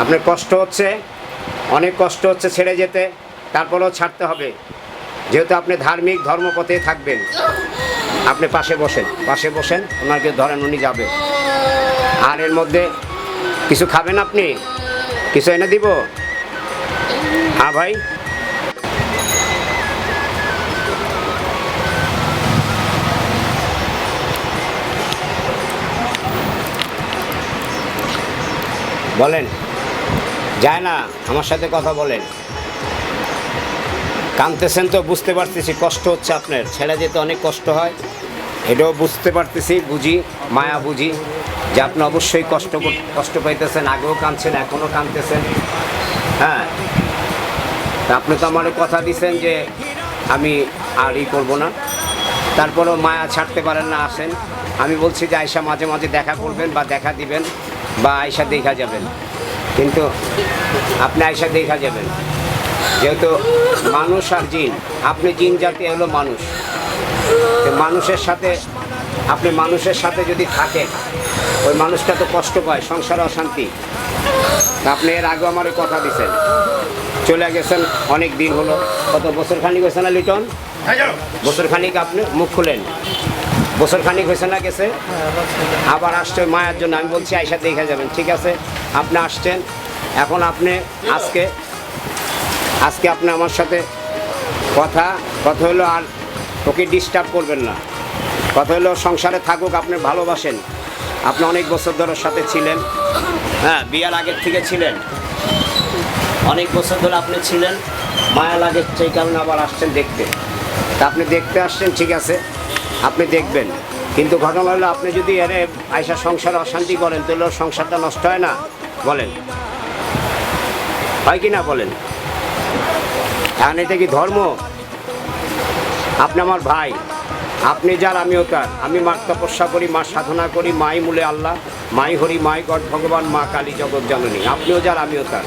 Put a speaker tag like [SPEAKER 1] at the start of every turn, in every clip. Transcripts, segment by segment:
[SPEAKER 1] আপনার কষ্ট হচ্ছে, অনেক কষ্ট হচ্ছে ছেড়ে যেতে, তারপরেও ছাড়তে হবে, যেহেতু আপনি ধার্মিক ধর্মপথে থাকবেন। আপনি পাশে বসেন, ওনাকে ধরেন, উনি যাবে। আর এর মধ্যে কিছু খাবেন আপনি? কিছু এনে দিব? হ্যাঁ ভাই, বলেন। যায় না, আমার সাথে কথা বলেন। কাঁদতেছেন তো, বুঝতে পারতেছি কষ্ট হচ্ছে আপনার, ছেড়ে যেতে অনেক কষ্ট হয়, এটাও বুঝতে পারতেছি, বুঝি, মায়া বুঝি যে আপনি অবশ্যই কষ্ট পাইতেছেন। আগেও কাঁদছেন, এখনও কাঁদতেছেন। হ্যাঁ, তা আপনি তো আমার কথা দিচ্ছেন যে আমি আর করবো না, তারপরেও মায়া ছাড়তে পারেন না, আসেন। আমি বলছি যে আয়সা মাঝে মাঝে দেখা করবেন বা দেখা দিবেন বা আয়সা দেখা যাবেন, কিন্তু আপনি আয়সা দেখা যাবেন, যেহেতু মানুষ আর জিন, আপনি জিন জাতি হলো মানুষ, মানুষের সাথে, আপনি মানুষের সাথে যদি থাকেন, ওই মানুষটা তো কষ্ট পায়, সংসারে অশান্তি। আপনি এর আগে আমার কথা দিচ্ছেন, চলে গেছেন, অনেক দিন হলো, কত বছর খানিক হয়েছে না লিটন? বছর খানিক আপনি মুখ খুলেন, বছর খানিক হয়েছে না গেছে, আবার আসছে মায়ের জন্য। আমি বলছি আয়সা দেখে যাবেন, ঠিক আছে, আপনি আসছেন, এখন আপনি আজকে আপনি আমার সাথে কথা হলো, আর ওকে ডিস্টার্ব করবেন না। কথা হলো সংসারে থাকুক, আপনি ভালোবাসেন, আপনি অনেক বছর ধরে সাথে ছিলেন, হ্যাঁ, বিয়ার আগের থেকে ছিলেন, অনেক বছর ধরে আপনি ছিলেন, মায়া লাগে, সেই কারণে আবার আসছেন দেখতে। তা আপনি দেখতে আসছেন, ঠিক আছে, আপনি দেখবেন, কিন্তু ঘটনা হলো আপনি যদি এর আয়সা সংসারে অশান্তি করেন, তাহলে সংসারটা নষ্ট হয় না? বলেন, হয় কি না বলেন? এখন এটা কি ধর্ম? আপনি আমার ভাই, আপনি যার আমিও তার। আমি মার তপস্যা করি, মার সাধনা করি, মাই মূলে আল্লাহ, মাই হরি, মাই গড ভগবান, মা কালী জগৎ জননী। আপনিও যার আমিও তার।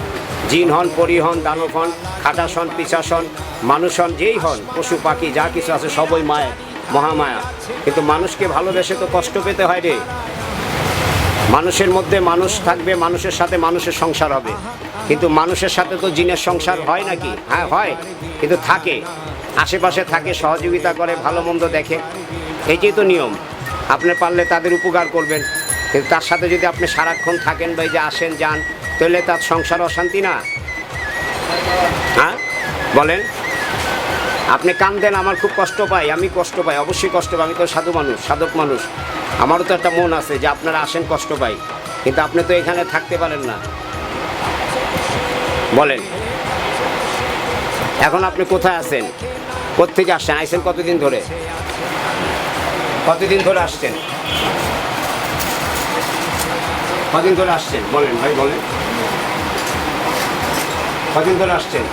[SPEAKER 1] জিন হন, পরি হন, দানব হন, খাটাস হন, পিশাচ হন, মানুষ হন, যেই হন, পশু পাখি যা কিছু আছে সবই মায়ের, মহামায়া। কিন্তু মানুষকে ভালোবেসে তো কষ্ট পেতে হয় রে। মানুষের মধ্যে মানুষ থাকবে, মানুষের সাথে মানুষের সংসার হবে, কিন্তু মানুষের সাথে তো জিনের সংসার হয় নাকি? হ্যাঁ হয়, কিন্তু থাকে, আশেপাশে থাকে, সহযোগিতা করে, ভালো মন্দ দেখে, এইটাই তো নিয়ম। আপনি পারলে তাদের উপকার করবেন, কিন্তু তার সাথে যদি আপনি সারাক্ষণ থাকেন বা এই যে আসেন যান, তাহলে তার সংসার অশান্তি না? হ্যাঁ বলেন। আপনি কান্দেন, আমার খুব কষ্ট পাই, আমি কষ্ট পাই, অবশ্যই কষ্ট পাই, আমি তো সাধু মানুষ, সাধক মানুষ, আমারও তো একটা মন আছে যে আপনারা আসেন, কষ্ট পাই, কিন্তু আপনি তো এখানে থাকতে পারেন না। বলেন, এখন আপনি কোথায় আছেন? কোত্থেকে আসছেন? আইছেন কতদিন ধরে? কতদিন ধরে আসছেন? কদিন ধরে আসছেন? বলেন ভাই, বলেন, কদিন ধরে আসছেন?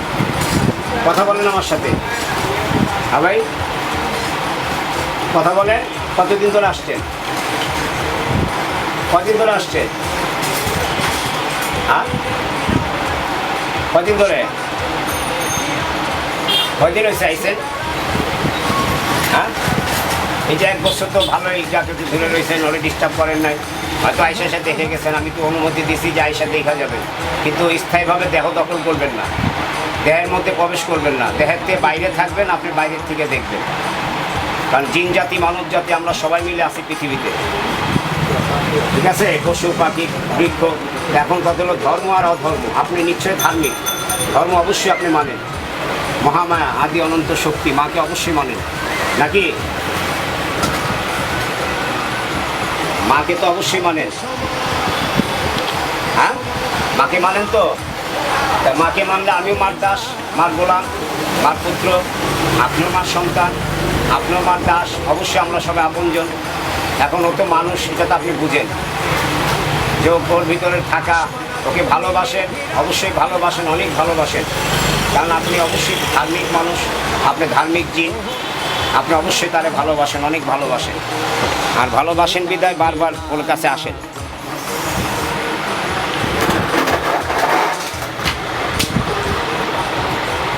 [SPEAKER 1] কথা বলেন আমার সাথে। হ্যাঁ ভাই, কথা বলেন, কতদিন ধরে আসছেন? কদিন ধরে আসছেন? হ্যাঁ, কদিন ধরে? কয়দিন হয়েছে আইসেন? হ্যাঁ, এই যে 1 বছর তো ভালোই যাকে ধরে রয়েছেন, ওরা ডিস্টার্ব করেন নাই, হয়তো আয়সা এসে দেখে গেছেন, আমি তো অনুমতি দিছি যে আয়সা দেখা যাবে, কিন্তু স্থায়ীভাবে দেহ দখল করবেন না, দেহের মধ্যে প্রবেশ করবেন না, দেহের থেকে বাইরে থাকবেন, আপনি বাইরের থেকে দেখবেন। কারণ জিন জাতি, মানব জাতি, আমরা সবাই মিলে আছি পৃথিবীতে, ঠিক আছে, পশু পাখি বৃক্ষ। এখন কথা হলো ধর্ম আর অধর্ম। আপনি নিশ্চয়ই ধার্মিক, ধর্ম অবশ্যই আপনি মানেন, মহামায়া আদি অনন্ত শক্তি, মাকে অবশ্যই মানেন নাকি? মাকে তো অবশ্যই মানেন, হ্যাঁ, মাকে মানেন তো? তা মাকে মানলে আমিও মার দাস, মার গোলাম, মার পুত্র, আপনিও মার সন্তান, আপনিও মার দাস, অবশ্যই আমরা সবাই আপনজন। এখন ও তো মানুষ, এটা তো আপনি বুঝেন, যে ওর ভিতরে থাকা, ওকে ভালোবাসেন, অবশ্যই ভালোবাসেন, অনেক ভালোবাসেন, কারণ আপনি অবশ্যই ধার্মিক মানুষ, আপনি ধার্মিক জিন, আপনি অবশ্যই তারে ভালোবাসেন, অনেক ভালোবাসেন, আর ভালোবাসেন বিদায় বারবার ওর কাছে আসেন।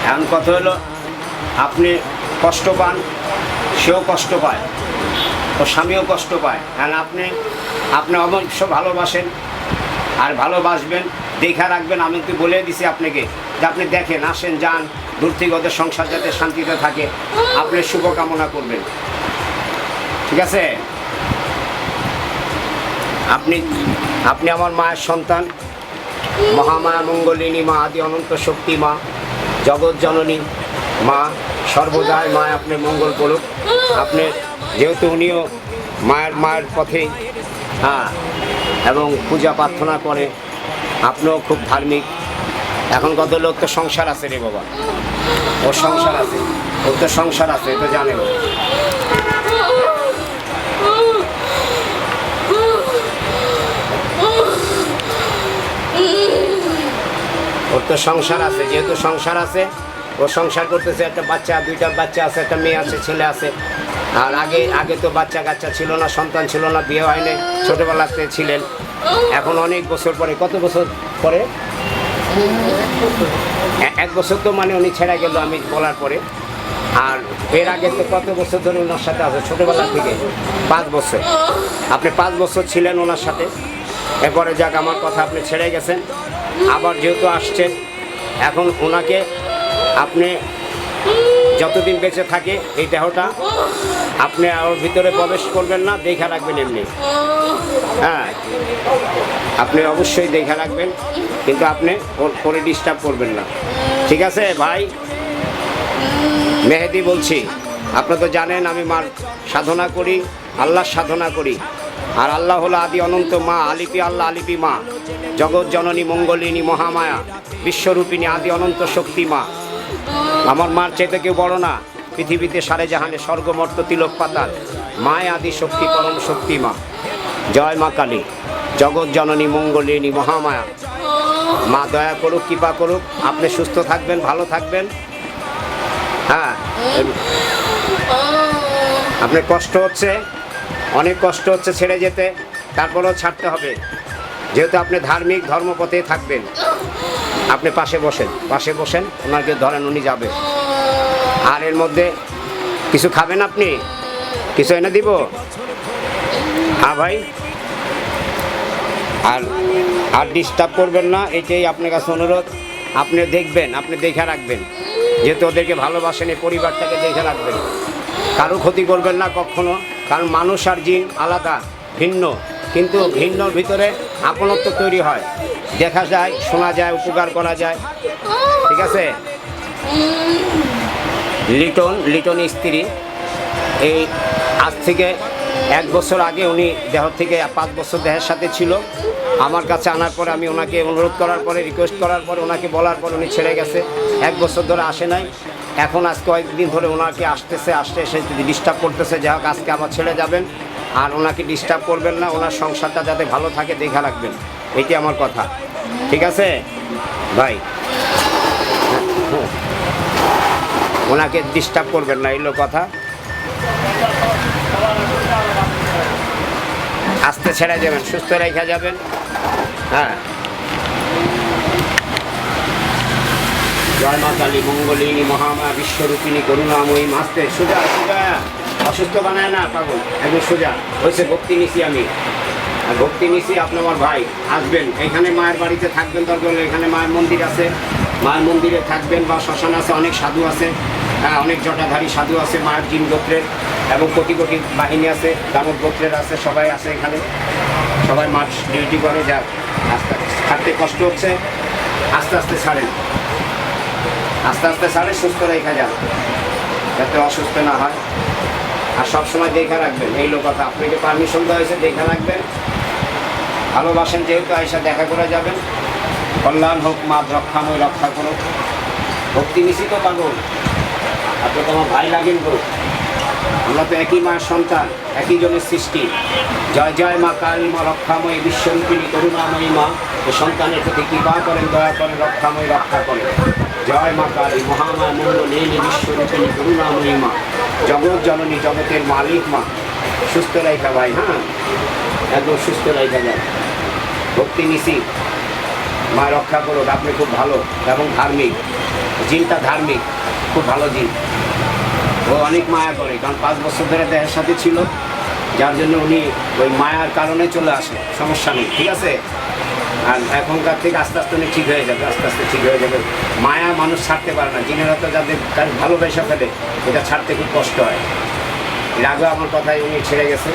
[SPEAKER 1] এখন কথা হলো, আপনি কষ্ট পান, সেও কষ্ট পায়, ওর স্বামীও কষ্ট পায়, কারণ আপনি অবশ্য ভালোবাসেন, আর ভালোবাসবেন, দেখা রাখবেন। আমি তো বলে দিছি আপনাকে যে আপনি দেখেন, আসেন, যান, দূর থেকে ওদের সংসার যাতে শান্তিতে থাকে আপনি শুভকামনা করবেন, ঠিক আছে? আপনি আপনি আমার মায়ের সন্তান, মহামায়া মঙ্গলিনী মা, আদি অনন্ত শক্তি মা, জগৎ জননী মা, সর্বদাই মা আপনার মঙ্গল করুক। আপনি যেহেতু উনিও মায়ের পথে, হ্যাঁ, এবং পূজা প্রার্থনা করে, আপনিও খুব ধার্মিক। এখন কত লোক তো সংসার আছে রে বাবা, ওর সংসার আছে, ওর তো সংসার আছে, তো জানেন। ওর তো সংসার আছে, যেহেতু সংসার আছে, ও সংসার করতেছে, একটা বাচ্চা, দুইটা বাচ্চা আছে, একটা মেয়ে আছে, ছেলে আছে। আর আগে তো বাচ্চা কাচ্চা ছিল না, সন্তান ছিল না, বিয়ে হয়নি, ছোটোবেলাতে ছিলেন। এখন অনেক বছর পরে, কত বছর পরে, 1 বছর তো মানে উনি ছেড়ে গেল আমি বলার পরে। আর এর আগে তো কত বছর ধরে ওনার সাথে আছে, ছোটোবেলা থেকে 5 বছর। আপনি 5 বছর ছিলেন ওনার সাথে, এরপরে যাক আমার কথা, আপনি ছেড়ে গেছেন, আবার যেহেতু আসছেন, এখন ওনাকে আপনি যতদিন বেঁচে থাকে এই দেহটা আপনি ওর ভিতরে প্রবেশ করবেন না, দেখা রাখবেন এমনি, হ্যাঁ, আপনি অবশ্যই দেখা রাখবেন, কিন্তু আপনি ওর পরে ডিস্টার্ব করবেন না, ঠিক আছে ভাই? মেহেদি বলছি, আপনি তো জানেন আমি মার সাধনা করি, আল্লাহর সাধনা করি। আর আল্লাহ হলো আদি অনন্ত মা, আলিপি আল্লাহ, আলিপি মা, জগৎ জননী মঙ্গলিনী মহামায়া, বিশ্বরূপিণী আদি অনন্ত শক্তি মা। আমার মার চাইতে কেউ বড় না পৃথিবীতে, সারে জাহানে, স্বর্গমর্ত তিলক পাতাল, মায় আদি শক্তি, পরম শক্তি মা। জয় মা কালী, জগৎ জননী মঙ্গলিনী মহামায়া। মা দয়া করুক, কৃপা করুক, আপনি সুস্থ থাকবেন, ভালো থাকবেন। হ্যাঁ, আপনার কষ্ট হচ্ছে, অনেক কষ্ট হচ্ছে ছেড়ে যেতে, তারপরেও ছাড়তে হবে, যেহেতু আপনি ধার্মিক, ধর্মপথে থাকবেন। আপনি পাশে বসেন, ওনাকে ধরেন, উনি যাবে। আর এর মধ্যে কিছু খাবেন আপনি, কিছু এনে দিব? হ্যাঁ ভাই, আর ডিস্টার্ব করবেন না, এটাই আপনার কাছে অনুরোধ। আপনি দেখবেন, আপনি দেখে রাখবেন, যেহেতু ওদেরকে ভালোবাসেন, এই পরিবারটাকে দেখে রাখবেন, কারো ক্ষতি করবেন না কখনো। কারণ মানুষ আর জিন আলাদা, ভিন্ন, কিন্তু ভিন্নর ভিতরে আপনত্ব তৈরি হয়, দেখা যায়, শোনা যায়, উপকার করা যায়, ঠিক আছে? লিটন স্ত্রী, এই আজ থেকে 1 বছর আগে উনি দেহ থেকে 5 বছর দেহের সাথে ছিল। আমার কাছে আনার পরে আমি ওনাকে অনুরোধ করার পরে, রিকোয়েস্ট করার পরে, ওনাকে বলার পর উনি ছেড়ে গেছে। 1 বছর ধরে আসে নাই, এখন আজ কয়েকদিন ধরে ওনাকে আসতে এসে ডিস্টার্ব করতেছে। যাই হোক, আজকে আবার ছেড়ে যাবেন, আর ওনাকে ডিস্টার্ব করবেন না, ওনার সংসারটা যাতে ভালো থাকে দেখা রাখবেন, এটি আমার কথা, ঠিক আছে ভাই? ওনাকে ডিস্টার্ব করবেন না, এলো কথা। আস্তে ছেড়ে যাবেন, সুস্থ রেখে যাবেন, হ্যাঁ। জয় মা কালী মঙ্গলিনী মহামায়া বিশ্বরূপিণী করুণাময়ী। আস্তে, সোজা, অসুস্থ বানায় না পাগল, একদম সোজা হয়েছে। ভক্তি নিছি আমি, ভক্তি নিছি। আপনি আমার ভাই, আসবেন এখানে, মায়ের বাড়িতে থাকবেন, দরকার হলে এখানে মায়ের মন্দির আছে, মায়ের মন্দিরে থাকবেন, বা শ্মশান আছে, অনেক সাধু আছে, হ্যাঁ, অনেক জটাধারী সাধু আছে মায়ের জিন গোত্রের, এবং কোটি কোটি বাহিনী আছে, দানব গোত্রের আছে, সবাই আছে এখানে, সবাই মাঠ ডিউটি করে। যাক, আস্তে থাকতে কষ্ট হচ্ছে, আস্তে আস্তে ছাড়েন, সুস্থ রেখা যান, যাতে অসুস্থ না হয়। আর সবসময় দেখা রাখবেন, এই কথা। আপনাকে পারমিশন দেওয়া হয়েছে, দেখা রাখবেন, ভালোবাসেন যেহেতু, আয়সা দেখা করে যাবেন। কল্যাণ হোক, মা রক্ষাময়, রক্ষা করুক। ভক্তি নিছি তো পাগল, আপনি তো আমার ভাই লাগেন তো, আমরা তো একই মায়ের সন্তান, একই জনের সৃষ্টি। জয় জয় মা কালী মা রক্ষাময়ী বিশ্বরূপিণী করুণাময়ী মা, এই সন্তানের প্রতি কৃপা করেন, দয়া করেন, রক্ষাময়ী, রক্ষা করেন। জয় মা কালী মহামায়া মঙ্গলিনী বিশ্বরূপিণী করুণাময়ী মা, জগৎ জননী, জগতের মালিক মা। সুস্থ রেখা ভাই, হ্যাঁ, একদম সুস্থ রেখা যায়। ভক্তি নিছি, মা রক্ষা করুক। আপনি খুব ভালো এবং ধার্মিক, জিনটা ধার্মিক, খুব ভালো জিন। ও অনেক মায়া করে, কারণ 5 বছর ধরে দেহের সাথে ছিল, যার জন্য উনি ওই মায়ার কারণে চলে আসে, সমস্যা নেই, ঠিক আছে? আর এখনকার থেকে আস্তে আস্তে উনি ঠিক হয়ে যাবে, আস্তে আস্তে ঠিক হয়ে যাবে। মায়া মানুষ ছাড়তে পারে না, জিনেরা তো যাদের ভালোবাসা ফেলে এটা ছাড়তে খুব কষ্ট হয়। এর আগেও আমার কথায় উনি ছেড়ে গেছে,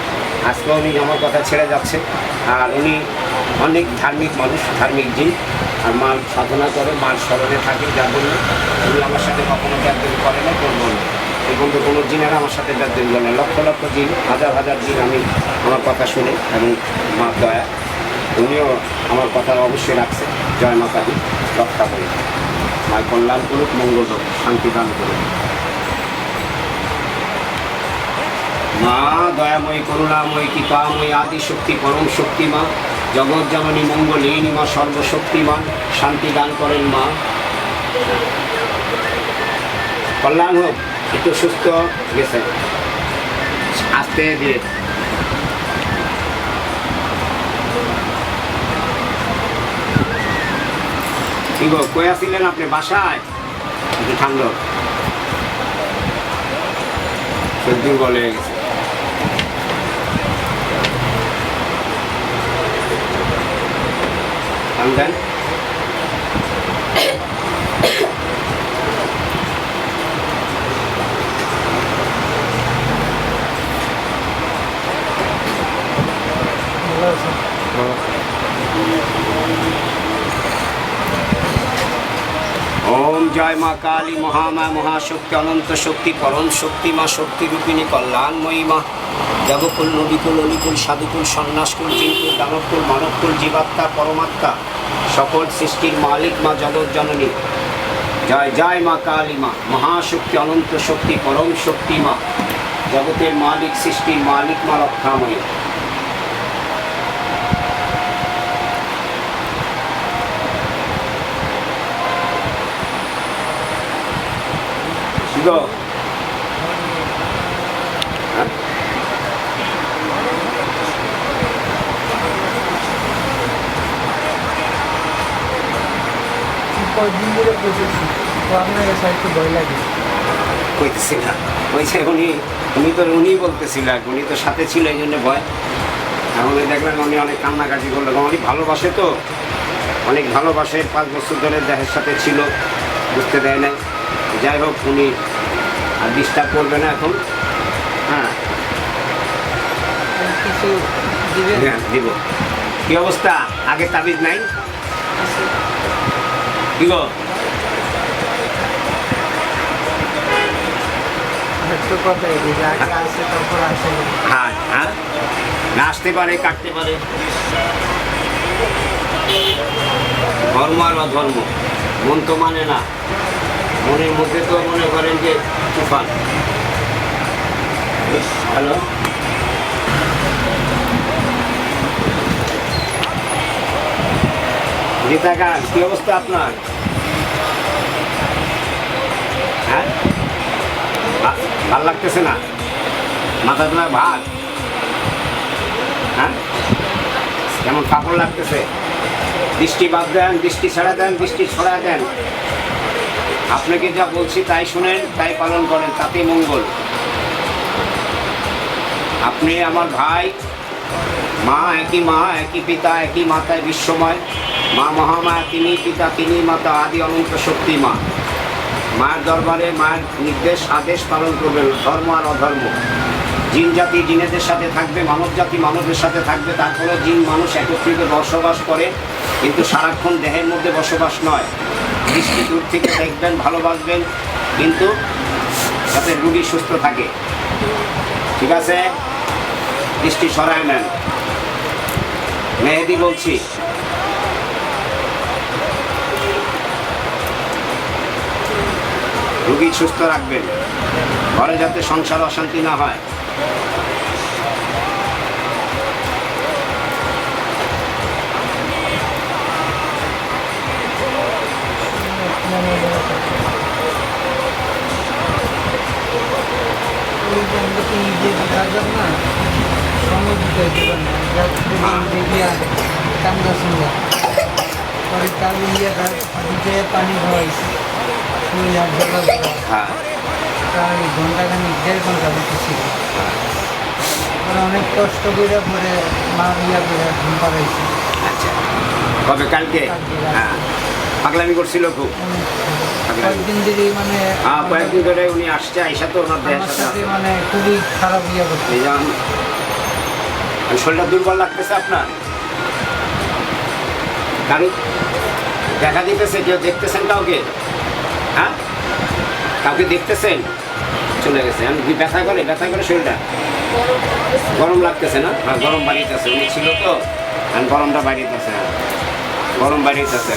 [SPEAKER 1] আজকেও উনি আমার কথা ছেড়ে যাচ্ছে। আর উনি অনেক ধার্মিক মানুষ, ধার্মিক জিন, আর মার সাধনা করে, মার স্মরণে থাকে, যার জন্য উনি আমার সাথে কখনো ব্যাধি করে না, করবো না। এই বন্ধু কোনো জিনেরা আমার সাথে ব্যাধি করে না। লক্ষ লক্ষ জিন, হাজার হাজার জিন আমি আমার কথা শুনে, এবং মার দয়া উনিও আমার কথা অবশ্যই রাখছে। জয় মাতা দি, রক্ষা করি, মায়ের কল্যাণ করুক, মঙ্গল হোক, শান্তি দান করুক। মা দয়াময়ী, করুণাময়ী, কৃপাময়ী, আদি শক্তি, পরম শক্তি মা, জগৎ জননী, মঙ্গলিনী মা, সর্বশক্তিমান, শান্তি দান করেন মা। কল্যাণ হোক, একটু সুস্থ গেছে, আস্তে দিয়ে। কি গো, কই আসছিলেন আপনি? বাসায়? একটু ঠান্ডা, দুর্বল হয়ে গেছে। দেন ওম জয় মা কালী, মহামায়া, মহাশক্তি, অনন্ত শক্তি, পরম শক্তি মা, শক্তি রূপিণী, কল্যাণময়ী মা, দেবকুল, নবীকুল, অলিকুল, সাধুকুল, সন্ন্যাসকুল, জিনকুল, দানবকুল, মানবকুল, জীবাত্মা, পরমাত্মা, সকল সৃষ্টির মালিক মা, জগৎ জননী। জয় জয় মা কালী মা, মহাশক্তি, অনন্ত শক্তি, পরম শক্তি মা, জগতের মালিক, সৃষ্টির মালিক মা, রক্ষাময়ী।
[SPEAKER 2] কয়েকদিন ধরে বসেছি, তো আপনার কাছে একটু ভয় লাগে।
[SPEAKER 1] কইতেছি না, ওইছে উনি বলতেছিল, উনি তো সাথে ছিল, এই জন্য ভয়। এখন দেখলেন উনি অনেক কান্নাকাটি করলেন, অনেক ভালোবাসে তো, অনেক ভালোবাসে, 5 বছর ধরে দেহের সাথে ছিল, বুঝতে দেয় নাই। যাই হোক, উনি আর ডিস্টার্ব করবে না এখন। হ্যাঁ,
[SPEAKER 2] কিছু দিবেন?
[SPEAKER 1] হ্যাঁ দিব। কি অবস্থা? আগে তাবিজ নাই? কি গো,
[SPEAKER 2] একটু কথাই দিবে, আগে আসে তারপর আসে না।
[SPEAKER 1] হ্যাঁ হ্যাঁ, না আসতে পারে, কাটতে পারে। ধর্ম আর অধর্ম, মন তো মানে না, মনের মধ্যে তো মনে করেন যে তুফান। হ্যালো, গীতা গান, কি অবস্থা আপনার? হ্যাঁ, ভাল লাগতেছে না? মাথা তোমার ভার? হ্যাঁ, কেমন কাপড় লাগতেছে? দৃষ্টি বাদ দেন, দৃষ্টি ছাড়া দেন, দৃষ্টি ছড়া দেন। আপনাকে যা বলছি তাই শুনেন, তাই পালন করেন, তাতেই মঙ্গল। আপনি আমার ভাই, মা একই, মা একই, পিতা একই, মাতায় বিশ্বময় মা, মহামায়া তিনি, পিতা তিনি, মাতা আদি অনন্ত শক্তি মা। মায়ের দরবারে মায়ের নির্দেশ আদেশ পালন করবেন, ধর্ম আর অধর্ম। জিন জাতি জিনেদের সাথে থাকবে, মানব জাতি মানবের সাথে থাকবে। তারপরে জিন মানুষ একত্রিত বসবাস করে, কিন্তু সারাক্ষণ দেহের মধ্যে বসবাস নয়। দৃষ্টি দূর থেকে দেখবেন, ভালোবাসবেন, কিন্তু যাতে রুগী সুস্থ থাকে। ঠিক আছে, দৃষ্টি সরায় নেন। মেহেদি বলছি, রুগী সুস্থ রাখবেন, ঘরে যাতে সংসার অশান্তি না হয়।
[SPEAKER 2] পানি খাওয়াইছি,
[SPEAKER 1] হ্যাঁ,
[SPEAKER 2] ঘন্টাখানিক 1.5 ঘন্টা ছিল। অনেক কষ্ট করে পরে মা ইয়া করে ঘুম পাড়াইছি।
[SPEAKER 1] আচ্ছা। কবে কালকে? হ্যাঁ, পাগলামি করছিল খুব।
[SPEAKER 2] কয়েকদিন ধরে মানে
[SPEAKER 1] হ্যাঁ, কয়েকদিন ধরে উনি আসছে, আইসা তো ওনার দেহের
[SPEAKER 2] আমার
[SPEAKER 1] সাথে
[SPEAKER 2] সাথে মানে খুবই খারাপ ইয়ে করছে।
[SPEAKER 1] এই যেমন শরীরটা দুর্বল লাগতেছে আপনার, কারণ দেখা দিতেছে, কেউ দেখতেছেন কাউকে? হ্যাঁ, কাউকে দেখতেছেন? চলে গেছে। আমি ব্যথা করে শরীরটা গরম লাগতেছে না? হ্যাঁ, গরম বাড়িতেছে, উনি ছিল তো, এখন গরমটা বাড়িতেছে, গরম বাড়িতেছে।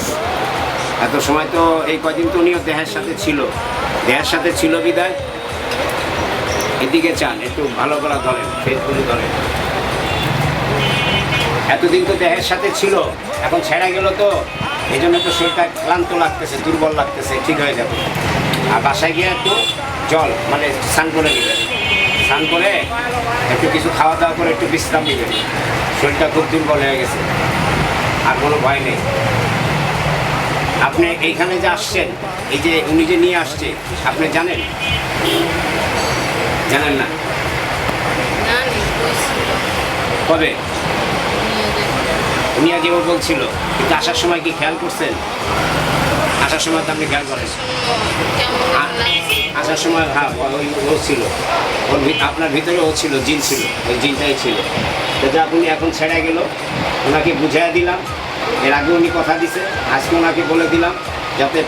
[SPEAKER 1] এত সময় তো এই কদিন তো উনিও দেহের সাথে ছিল বিদায় এদিকে চান একটু ভালো করা ধরেন, ফেসবুকে ধরেন। এতদিন তো দেহের সাথে ছিল, এখন ছেড়া গেল তো, এই জন্য তো শরীরটা ক্লান্ত লাগতেছে, দুর্বল লাগতেছে, ঠিক হয়ে যাবে। আর বাসায় গিয়ে একটু জল মানে স্নান করে নেবেন, স্নান করে একটু কিছু খাওয়া দাওয়া করে একটু বিশ্রাম নেবেন। শরীরটা খুব দুর্বল হয়ে গেছে, আর কোনো ভয় নেই। আপনি এইখানে যে আসছেন, এই যে উনি যে নিয়ে আসছে, আপনি জানেন? জানেন না? কবে? উনি আগে বলছিল, কিন্তু আসার সময় কি খেয়াল করছেন? আসার সময় তো আপনি খেয়াল করেন? আসার সময় হ্যাঁ, ও ছিল, আপনার ভিতরে ও ছিল, জিন ছিল, ওই জিনটাই ছিল। তো আপনি এখন ছেড়ে গেল, ওনাকে বুঝাইয়া দিলাম। এর আগে উনি কথা দিছে, আজকে ওনাকে বলে দিলাম যাতে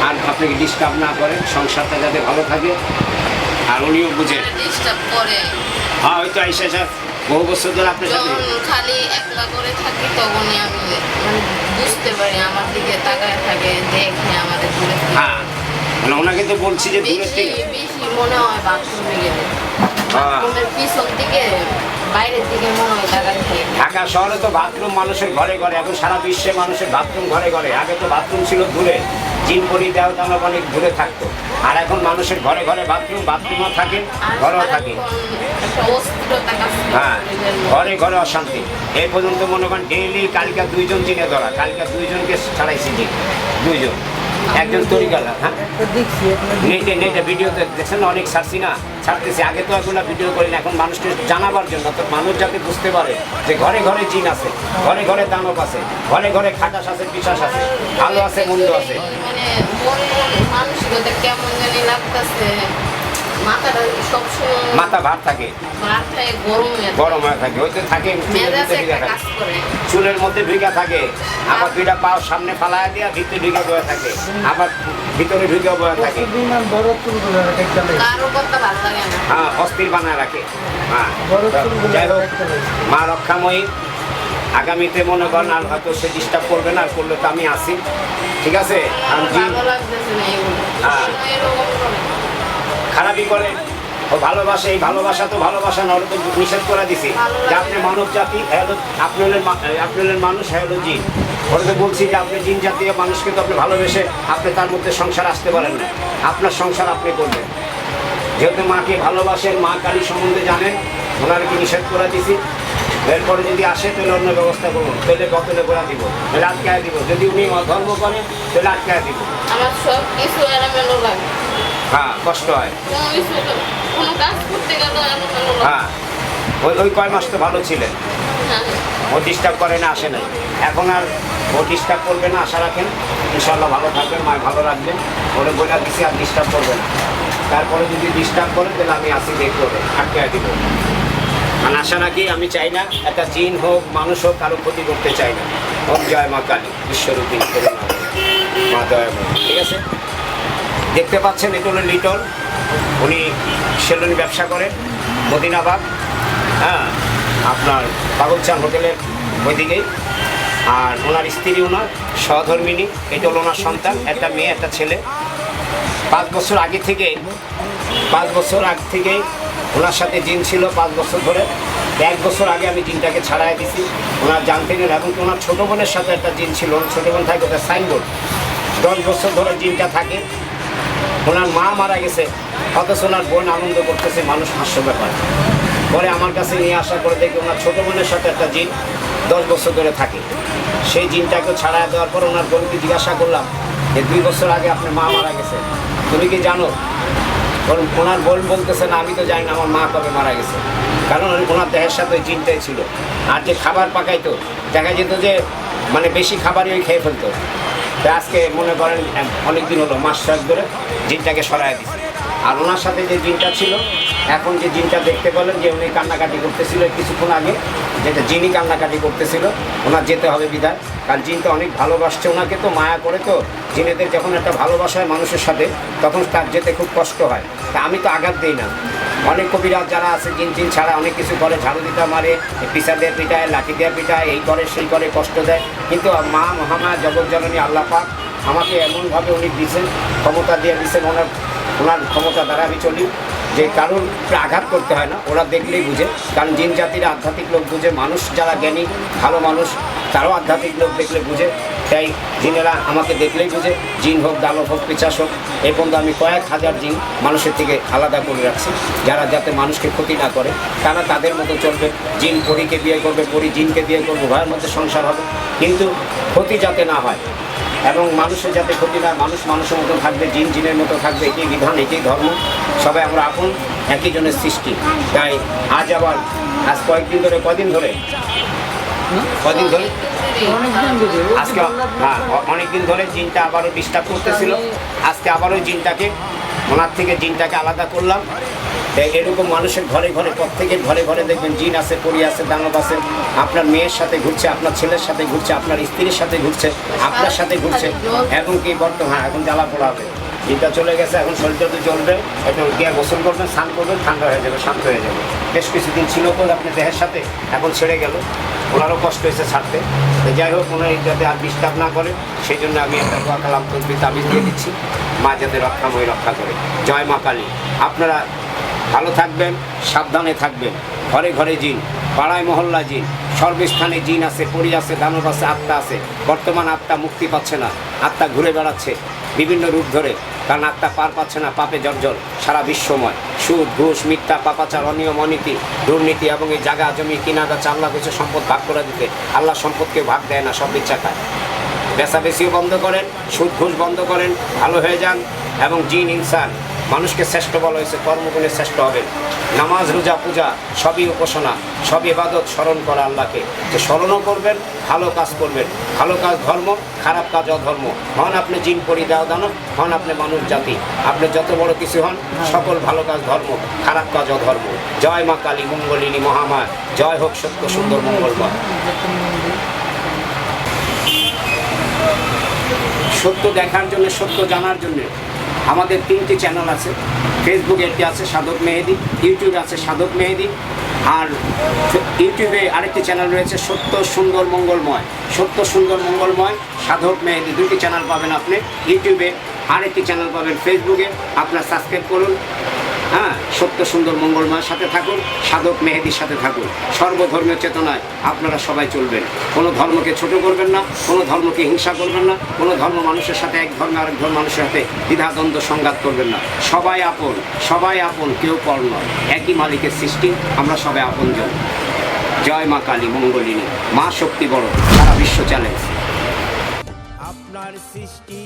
[SPEAKER 1] আর আপনাকে ডিস্টার্ব না করে, সংসারটা যাতে ভালো থাকে। আর উনিও বুঝে হ্যাঁ, হয়তো আইসা বহু বছর ধরে আপনার সাথে
[SPEAKER 3] খালি একলা করে থাকি, তখনই আমি মানে বুঝতে পারি, আমার দিকে তাকায় থাকে, দেখে আমাদের দূরে থেকে।
[SPEAKER 1] হ্যাঁ, মানে ওনাকে তো বলছি যে দূরের থেকে
[SPEAKER 3] বেশি মনে হয় বাথরুমে গেলে, বাথরুমের পিছন দিকে বাইরের দিকে মনে হয় তাকায় থাকে।
[SPEAKER 1] ঢাকা শহরে তো বাথরুম মানুষের ঘরে ঘরে, এখন সারা বিশ্বে মানুষের বাথরুম ঘরে ঘরে। আগে তো বাথরুম ছিল দূরে, জিনপরি দেওয়া তো আমরা অনেক দূরে থাকতো। আর এখন মানুষের ঘরে ঘরে বাথরুমও থাকে, ঘরেও থাকে। হ্যাঁ, ঘরে ঘরে অশান্তি। এই পর্যন্ত মনে করেন ডেইলি কালকে 2 জন জিনে ধরা, কালকে 2 জনকে ছাড়াইছি, জিন 2 জন। একজন তরিকালা, হ্যাঁ
[SPEAKER 2] দেখছি আপনার
[SPEAKER 1] নেটে ভিডিওতে দেখছেন, অনেক ছাড়ছি না, ছাড়তেছি। আগে তো এগুলো ভিডিও করি না, এখন মানুষকে জানাবার জন্য, তো মানুষ যাতে বুঝতে পারে যে ঘরে ঘরে জিন আছে, ঘরে ঘরে দানব আছে, ঘরে ঘরে খাটাস আছে, পিশাচ আছে, ভালো আছে, মন্দ আছে।
[SPEAKER 3] মানে মানসিকতা কেমন জানি লাগতেছে, মাথাটা সবসময়
[SPEAKER 1] মাথা ভার থাকে,
[SPEAKER 3] মাথায়
[SPEAKER 1] গরম হয়ে থাকে, ওই তো থাকে,
[SPEAKER 3] মেজাজ একটা কাজ করে।
[SPEAKER 1] চুলের মধ্যে ঢুকে থাকে, আবার 2টা পাও সামনে ফালায় দিয়া ভিতরে ঢুকে বয়ে থাকে, আবার ভিতরে ঢুকে বয়ে থাকে।
[SPEAKER 2] প্রতিদিন বড় চুলগুলো একটা লাগে।
[SPEAKER 3] কারো কথা ভালো লাগে না।
[SPEAKER 1] হ্যাঁ, অস্থির বানায় রাখে। হ্যাঁ,
[SPEAKER 2] বড় চুলগুলো
[SPEAKER 1] যাই হোক,
[SPEAKER 2] একটা লাগে।
[SPEAKER 1] মা রক্ষাময়ী আগামীতে মনে করেন আর হয়তো সে ডিস্টার্ব করবে না, আর করলে তো আমি আসি, ঠিক আছে? আমি
[SPEAKER 3] ভালো লাগতেছে না এগুলো।
[SPEAKER 1] হ্যাঁ।
[SPEAKER 3] সবসময় এরকম করে।
[SPEAKER 1] খারাপই করে, ও ভালোবাসে, এই ভালোবাসা তো ভালোবাসা না, ওরা তো নিষেধ করে দিছি যে আপনি মানব জাতি, আপনি হলেন মানুষ, হ্যাঁ হলো জিন। ওরা তো বলছি যে আপনি জিন জাতীয় মানুষকে তো আপনি ভালোবেসে আপনি তার মধ্যে সংসার আসতে পারেন না, আপনার সংসার আপনি করবেন। যেহেতু মাকে ভালোবাসেন, মা কালী সম্বন্ধে জানেন, ওনারকে নিষেধ করে দিছি। এরপরে যদি আসে তাহলে অন্য ব্যবস্থা করুন, তাহলে বোতলে গোড়া দিব, তাহলে আটকায় দিব। যদি উনি অধর্ম করেন তাহলে আটকায় দিব।
[SPEAKER 3] আমার সব কিছু এলোমেলো লাগে।
[SPEAKER 1] হ্যাঁ, কষ্ট হয়।
[SPEAKER 3] কোনো কাজ করতে গেলে এলোমেলো লাগে।
[SPEAKER 1] হ্যাঁ, ওই কয় মাস তো ভালো ছিলেন,
[SPEAKER 3] হ্যাঁ।
[SPEAKER 1] ও ডিস্টার্ব করে না, আসে নাই। এখন আর ও ডিস্টার্ব করবে না, আশা রাখেন। ইনশাল্লাহ ভালো থাকবেন, মা ভালো রাখবেন। ওরে বলে দিচ্ছি আর ডিস্টার্ব করবে না। তারপরে যদি ডিস্টার্ব করে তাহলে আমি আসি, দেখতে হবে, আটকে দিব। মানে আশা রাখি, আমি চাই না একটা জিন হোক, মানুষ হোক, কারো ক্ষতি করতে চাই না। ওম জয় মা কালী, বিশ্বরূপী মা দয়া করে, ঠিক আছে? দেখতে পাচ্ছেন, এটা হলো লিটন। উনি সেলুন ব্যবসা করেন মদিনাবাদ, হ্যাঁ, আপনার পাগলচান হোটেলের ওইদিকেই। আর ওনার স্ত্রী ওনার সহধর্মিনী, এটা হলো ওনার সন্তান, একটা মেয়ে, একটা ছেলে। 5 বছর আগে থেকে ওনার সাথে জিন ছিল 5 বছর ধরে। 1 বছর আগে আমি জিনটাকে ছাড়াই দিছি, ওনার জানতেন। এবং ওনার ছোটো বোনের সাথে একটা জিন ছিল, ওনার ছোটো বোন থাকে ওটা সাইনবোর্ড। 10 বছর ধরে জিনটা থাকে। ওনার মা মারা গেছে, অথচ ওনার বোন আনন্দ করতেছে, মানুষ হাস্য ব্যাপার। পরে আমার কাছে নিয়ে আসা করে দেখি ওনার ছোটো বোনের সাথে একটা জিন 10 বছর ধরে থাকে। সেই জিনটাকে ছাড়াই দেওয়ার পর ওনার বোনকে জিজ্ঞাসা করলাম যে 2 বছর আগে আপনার মা মারা গেছে, তুমি কি জানো? ওনার বোন বলতেছে না, আমি তো জানি না আমার মা কবে মারা গেছে। কারণ ওনার দেহের সাথে ওই জিনটাই ছিল। আর যে খাবার পাকাইতো, দেখা যেত যে মানে বেশি খাবারই ওই খেয়ে ফেলতো। তা আজকে মনে করেন অনেক দিন হলো, মাস 6 ধরে জিনটাকে সরাই দিচ্ছে। আর ওনার সাথে যে জিনটা ছিল, এখন যে জিনটা দেখতে পেলেন যে উনি কান্নাকাটি করতেছিল কিছুক্ষণ আগে, যেটা জিনই কান্নাকাটি করতেছিল, ওনার যেতে হবে বিদায়। কারণ জিন তো অনেক ভালোবাসছে ওনাকে, তো মায়া করে, তো জিনেদের যখন একটা ভালোবাসা হয় মানুষের সাথে তখন তার যেতে খুব কষ্ট হয়। তা আমি তো আঘাত দিই না। অনেক কবিরাজ যারা আছে জিন জিন ছাড়া অনেক কিছু করে, ঝাড়ু দিতে মারে, পিসা দিয়ে পিটায়, লাঠি দিয়ে পিটায়, এই করে সেই করে, কষ্ট দেয়। কিন্তু মা মহামায়া জগৎ জননী আল্লাহ পাক আমাকে এমনভাবে উনি দিয়েছেন, ক্ষমতা দিয়ে দিয়েছেন, ওনার ক্ষমতা দ্বারা আমি চলি, যে কারোর আঘাত করতে হয় না, ওরা দেখলেই বুঝে। কারণ জিন জাতিরা আধ্যাত্মিক লোক বুঝে, মানুষ যারা জ্ঞানী ভালো মানুষ তারাও আধ্যাত্মিক লোক দেখলে বুঝে। তাই জিনেরা আমাকে দেখলেই বুঝে, জিন হোক, দানব হোক, পিশাচ হোক। এই পর্যন্ত আমি কয়েক হাজার জিন মানুষের থেকে আলাদা করে রাখছি, যারা যাতে মানুষকে ক্ষতি না করে, তারা তাদের মতো চলবে। জিন পরীকে বিয়ে করবে, পরী জিনকে বিয়ে করবে, উভয়ের মধ্যে সংসার হবে, কিন্তু ক্ষতি যাতে না হয় এবং মানুষের যাতে ক্ষতি না, মানুষ মানুষের মতো থাকবে, জিন জিনের মতো থাকবে। একই বিধান, একই ধর্ম, সবাই আমরা আপন, একই জনের সৃষ্টি। তাই আজ কয়েকদিন ধরে, কদিন ধরে আজকে, হ্যাঁ, অনেকদিন ধরে জিনটা আবারও ডিস্টার্ব করতেছিল। আজকে আবারও জিনটাকে, ওনার থেকে জিনটাকে আলাদা করলাম। এরকম মানুষের ঘরে ঘরে, প্রত্যেকের ঘরে ঘরে দেখবেন জিন আছে, পরী আছে, দানব আছে। আপনার মেয়ের সাথে ঘুরছে, আপনার ছেলের সাথে ঘুরছে, আপনার স্ত্রীর সাথে ঘুরছে, আপনার সাথে ঘুরছে। এবং কি বর্তমান এখন জ্বালা পোড়া হবে, জিনটা চলে গেছে, এখন শরীরটা তো চলবে, একটু গিয়ে গোসল করবেন, স্নান করবেন, ঠান্ডা হয়ে যাবে, শান্ত হয়ে যাবে। বেশ কিছুদিন ছিল তো আপনি দেহের সাথে, এখন ছেড়ে গেল, ওনারও কষ্ট হয়েছে ছাড়তে। তো যাই হোক, ওনার যাতে আর ডিস্টার্ব না করে সেই জন্য আমি একটা দোয়া কালাম তসবিহ তাবিজ দিয়ে দিচ্ছি, মা যাতে রক্ষাময় রক্ষা করে। জয় মা কালী। আপনারা ভালো থাকবেন, সাবধানে থাকবেন। ঘরে ঘরে জিন, পাড়ায় মহল্লা জিন, সর্বস্থানে জিন আছে, পরী আছে, দানব আছে, আত্মা আছে। বর্তমান আত্মা মুক্তি পাচ্ছে না, আত্মা ঘুরে বেড়াচ্ছে বিভিন্ন রূপ ধরে, কারণ আত্মা পার পাচ্ছে না, পাপে জর্জর সারা বিশ্বময়। সুদ, ঘুষ, মিথ্যা, পাপাচার, অনিয়ম, অনীতি, দুর্নীতি এবং এই জায়গা জমি কিনা বেচা, আল্লাহ কিছু সম্পদ ভাগ করে দিতে, আল্লাহ সম্পদকে ভাগ দেয় না, সব ইচ্ছা খায়। বেচাবেচিও বন্ধ করেন, সুদ ঘুষ বন্ধ করেন, ভালো হয়ে যান। এবং জিন ইনসান মানুষকে শ্রেষ্ঠ বলা হয়েছে, কর্মগুণে শ্রেষ্ঠ হবেন। নামাজ, রোজা, পূজা সবই উপাসনা, সব ইবাদত, স্মরণ করা আল্লাহকে, যে স্মরণও করবেন, ভালো কাজ করবেন। ভালো কাজ ধর্ম, খারাপ কাজ অধর্ম। হন আপনি জিন, পরী, দানব, হন আপনি মানুষ জাতি, আপনি যত বড় কিছু হন, সকল ভালো কাজ ধর্ম, খারাপ কাজ অধর্ম। জয় মা কালী মঙ্গলিনী মহামায়া, জয় হোক সত্য সুন্দর মঙ্গলময়। সত্য দেখার জন্য, সত্য জানার জন্য আমাদের 3টি চ্যানেল আছে। ফেসবুকে একটি আছে সাধক মেহেদি, ইউটিউবে আছে সাধক মেহেদি, আর ইউটিউবে আরেকটি চ্যানেল রয়েছে সত্য সুন্দর মঙ্গলময়। সত্য সুন্দর মঙ্গলময়, সাধক মেহেদি, 2টি চ্যানেল পাবেন আপনি ইউটিউবে। আরেকটি চ্যানেল পাবেন ফেসবুকে, আপনার সাবস্ক্রাইব করুন। হ্যাঁ, সত্য সুন্দর মঙ্গলময়ের সাথে থাকুন, সাধক মেহেদির সাথে থাকুন। সর্বধর্মীয় চেতনায় আপনারা সবাই চলবেন। কোনো ধর্মকে ছোট করবেন না, কোনো ধর্মকে হিংসা করবেন না, কোনো ধর্ম মানুষের সাথে, এক ধর্ম আরেক ধর্ম মানুষের সাথে দ্বিধাদ্বন্দ্ব সংঘাত করবেন না। সবাই আপন, সবাই আপন, কেউ পর নয়। একই মালিকের সৃষ্টি, আমরা সবাই আপনজন। জয় মা কালী মঙ্গলিনী, মা শক্তি বড়, সারা বিশ্ব চ্যালেঞ্জ। আপনার সৃষ্টি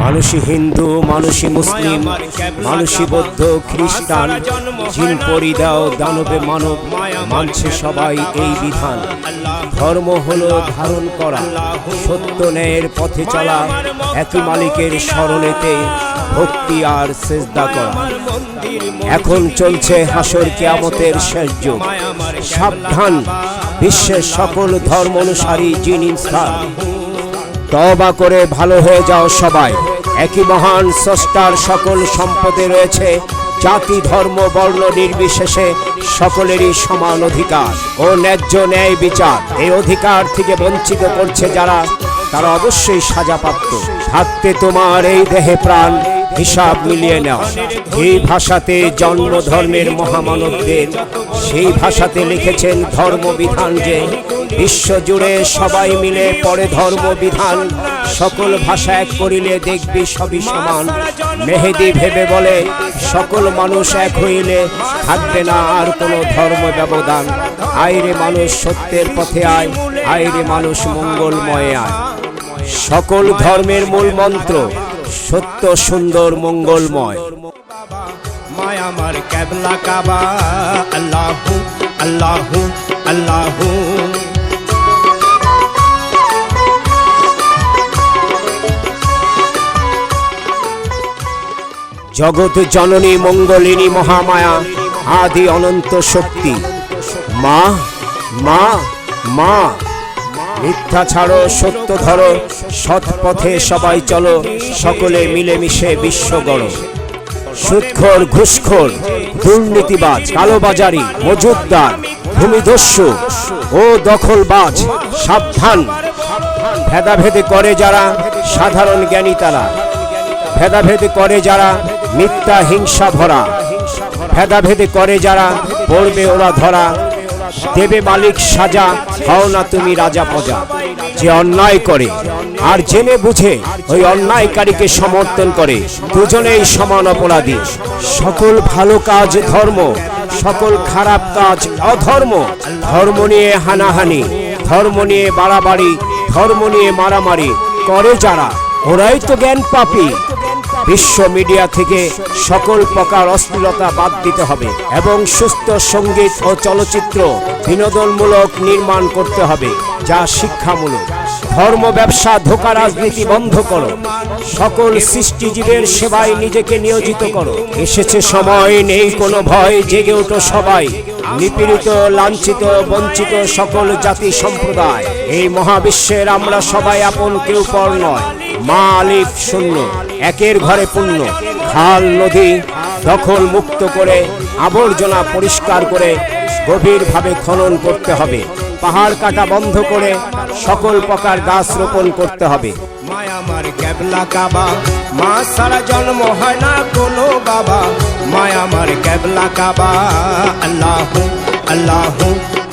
[SPEAKER 4] মানুষই হিন্দু, মানুষই মুসলিম, মানুষই বৌদ্ধ, খ্রিস্টান, জিন, পরী, দানবে মানব, মানছে সবাই এই বিধান। ধর্ম হলো ধারণ করা, সত্য ন্যায়ের পথে চলা, একই মালিকের স্মরণেতে ভক্তি আর সেজদা করা। এখন চলছে হাসর কিয়ামতের শেষ যুগ। সাবধান, বিশ্বের সকল ধর্ম অনুসারী জিন ইনসান, তওবা করে ভালো হয়ে যাও সবাই। একই মহান স্রষ্টার সকল সম্পদে রয়েছে জাতি, ধর্ম, বর্ণ নির্বিশেষে সকলেরই সমান অধিকার ও ন্যায্য ন্যায় বিচার। এই অধিকার থেকে বঞ্চিত করছে যারা, তারা অবশ্যই সাজাপ্রাপ্ত। থাকতে তোমার এই দেহে প্রাণ, হিসাব মিলিয়ে নাও। এই ভাষাতে জন্ম ধর্মের মহামানবদের, সেই ভাষাতে লিখেছেন ধর্মবিধান, যে বিশ্ব জুড়ে সবাই মিলে পড়ে ধর্মবিধান। সকল ভাষা এক করিলে দেখবি সবই সমান। মেহেদি ভেবে বলে, সকল মানুষ এক হইলে থাকবে না আর কোনো ধর্ম ব্যবধান। আইরে মানুষ সত্যের পথে আয়, আইরে মানুষ মঙ্গলময়ে আয়। সকল ধর্মের মূল মন্ত্র সত্য সুন্দর মঙ্গলময়।
[SPEAKER 5] মায়া আমার কেবলা কাবা, আল্লাহু আল্লাহু আল্লাহু।
[SPEAKER 4] জগৎ জননী মঙ্গলিনী মহামায়া আদি অনন্ত শক্তি। মা মা মা, মিথ্যা ছাড়ো সত্য ধরো, সৎ পথে সবাই চলো, সকলে মিলেমিশে বিশ্ব গড়ো। সুদখোর ঘুষখোর দুর্নীতিবাজ কালোবাজারি মজুদদার ভূমিদস্যু ও দখলবাজ সাবধান। ভেদাভেদ করে যারা সাধারণ জ্ঞানী তারা, ভেদাভেদ করে যারা মিথ্যা হিংসা ভরা, ভেদাভেদ করে যারা পড়বে ওরা ধরা, দেবে মালিক সাজা, হও না তুমি রাজা প্রজা। যে অন্যায় করে আর জেনে বুঝে ওই অন্যায়কারীকে সমর্থন করে, দুজনেই সমান অপরাধী। সকল ভালো কাজ ধর্ম, সকল খারাপ কাজ অধর্ম। ধর্ম নিয়ে হানাহানি, ধর্ম নিয়ে বাড়াবাড়ি, ধর্ম নিয়ে মারামারি করে যারা, ওরাই তো জ্ঞান পাপী। বিশ্ব মিডিয়া থেকে সকল প্রকার অশ্লীলতা বাদ দিতে হবে এবং সুস্থ সঙ্গীত ও চলচ্চিত্র বিনোদনমূলক নির্মাণ করতে হবে, যা শিক্ষামূলক। ধর্ম ব্যবসা ধোঁকা রাজনীতি বন্ধ করো, সকল সৃষ্টিজীবের সেবায় নিজেকে নিয়োজিত করো। এসেছে সময়, নেই কোনো ভয়, জেগে ওঠো সবাই। নিপীড়িত, লাঞ্ছিত, বঞ্চিত সকল জাতি সম্প্রদায়, এই মহাবিশ্বের আমরা সবাই আপন, কেউ পর নয়। মা আলিফ শূন্য, একের ঘরে পূর্ণ। খাল নদী দখল মুক্ত করে, আবর্জনা পরিষ্কার করে গভীরভাবে খনন করতে হবে। পাহাড় কাটা বন্ধ করে সকল প্রকার গাছ রোপণ করতে হবে।
[SPEAKER 5] মায়ামার ক্যাবলা কাবা, মা সারা জন্ম হয় না কোনো বাবা। মায়ামার ক্যাবলা কাবা, আল্লাহু আল্লাহু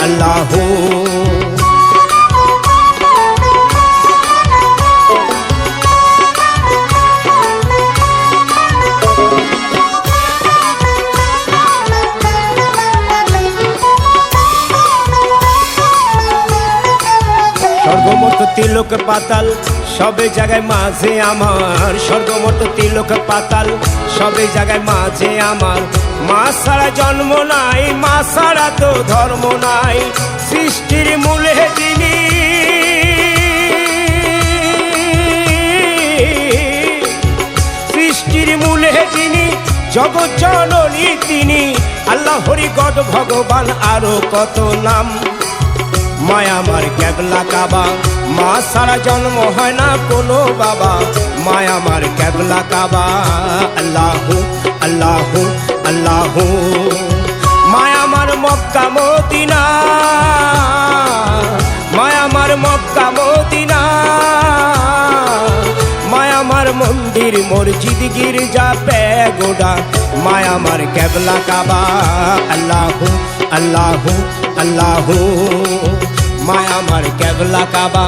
[SPEAKER 5] আল্লাহু। স্বর্গমত তিলক পাতাল সবে জায়গায় মাঝে আমার, স্বর্গমত তিলক পাতাল সবে জায়গায় মাঝে আমার। মা ছাড়া জন্ম নাই, মা ছাড়া তো ধর্ম নাই। সৃষ্টির মূলে যিনি, সৃষ্টির মূলে যিনি, জগৎ জননী তিনি। আল্লাহ হরি গড ভগবান আরো কত নাম। মায়ামার ক্যাবলা কাবা, মা সারা জন্ম হয় না কোনো বাবা। মায়ামার ক্যাবলা কাবা, আল্লাহু আল্লাহু আল্লাহু। Myanmar Mecca Medina, Myanmar Mecca Medina. Myanmar মন্দির মসজিদ গির্জা প্যাগোডা। মায়ামার ক্যাবলা কাবা, আল্লাহু আল্লাহু আল্লাহু। মায়ামার ক্যাবলা কাবা,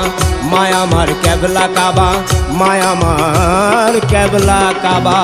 [SPEAKER 5] মায়ামার ক্যাবলা কাবা, মায়ামার ক্যাবলা কাবা।